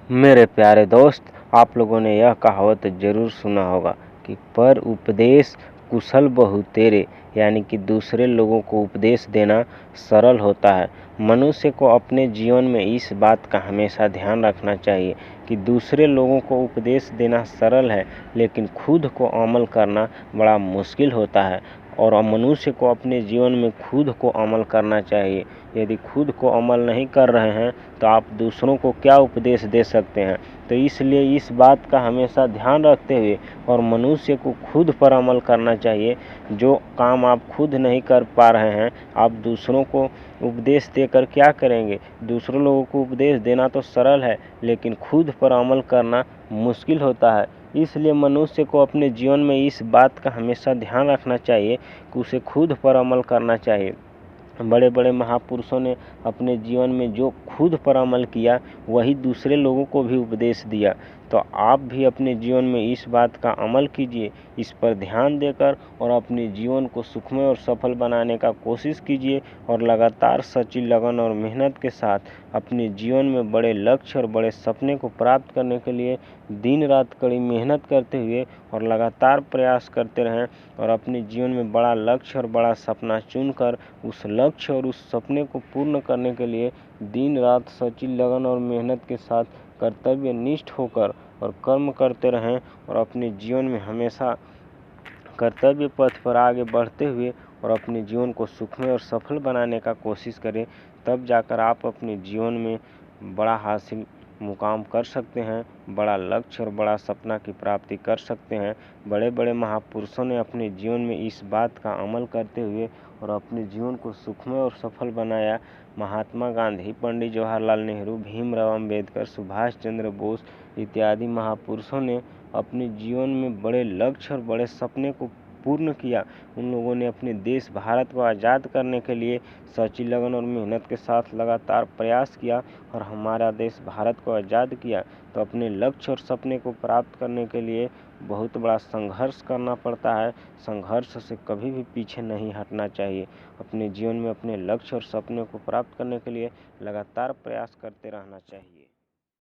मेरे प्यारे दोस्त, आप लोगों ने यह कहावत ज़रूर सुना होगा कि पर उपदेश कुशल बहु तेरे, यानी कि दूसरे लोगों को उपदेश देना सरल होता है। मनुष्य को अपने जीवन में इस बात का हमेशा ध्यान रखना चाहिए कि दूसरे लोगों को उपदेश देना सरल है, लेकिन खुद को अमल करना बड़ा मुश्किल होता है। और मनुष्य को अपने जीवन में खुद को अमल करना चाहिए। यदि खुद को अमल नहीं कर रहे हैं तो आप दूसरों को क्या उपदेश दे सकते हैं। तो इसलिए इस बात का हमेशा ध्यान रखते हुए और मनुष्य को खुद पर अमल करना चाहिए। जो काम आप खुद नहीं कर पा रहे हैं, आप दूसरों को उपदेश देकर क्या करेंगे। दूसरों लोगों को उपदेश देना तो सरल है, लेकिन खुद पर अमल करना मुश्किल होता है। इसलिए मनुष्य को अपने जीवन में इस बात का हमेशा ध्यान रखना चाहिए कि उसे खुद पर अमल करना चाहिए। बड़े बड़े महापुरुषों ने अपने जीवन में जो खुद पर अमल किया, वही दूसरे लोगों को भी उपदेश दिया। तो आप भी अपने जीवन में इस बात का अमल कीजिए, इस पर ध्यान देकर और अपने जीवन को सुखमय और सफल बनाने का कोशिश कीजिए। और लगातार सच्ची लगन और मेहनत के साथ अपने जीवन में बड़े लक्ष्य और बड़े सपने को प्राप्त करने के लिए दिन रात कड़ी मेहनत करते हुए और लगातार प्रयास करते रहें। और अपने जीवन में बड़ा लक्ष्य और बड़ा सपना चुनकर उस लक्ष्य और उस सपने को पूर्ण करने के लिए दिन रात सच्ची लगन और मेहनत के साथ कर्तव्यनिष्ठ होकर और कर्म करते रहें। और अपने जीवन में हमेशा कर्तव्य पथ पर आगे बढ़ते हुए और अपने जीवन को सुखमय और सफल बनाने का कोशिश करें। तब जाकर आप अपने जीवन में बड़ा हासिल मुकाम कर सकते हैं, बड़ा लक्ष्य और बड़ा सपना की प्राप्ति कर सकते हैं। बड़े बड़े महापुरुषों ने अपने जीवन में इस बात का अमल करते हुए और अपने जीवन को सुखमय और सफल बनाया। महात्मा गांधी, पंडित जवाहरलाल नेहरू, भीमराव अम्बेडकर, सुभाष चंद्र बोस इत्यादि महापुरुषों ने अपने जीवन में बड़े लक्ष्य और बड़े सपने को पूर्ण किया। उन लोगों ने अपने देश भारत को आज़ाद करने के लिए सच्ची लगन और मेहनत के साथ लगातार प्रयास किया और हमारा देश भारत को आज़ाद किया। तो अपने लक्ष्य और सपने को प्राप्त करने के लिए बहुत बड़ा संघर्ष करना पड़ता है। संघर्ष से कभी भी पीछे नहीं हटना चाहिए। अपने जीवन में अपने लक्ष्य और सपने को प्राप्त करने के लिए लगातार प्रयास करते रहना चाहिए।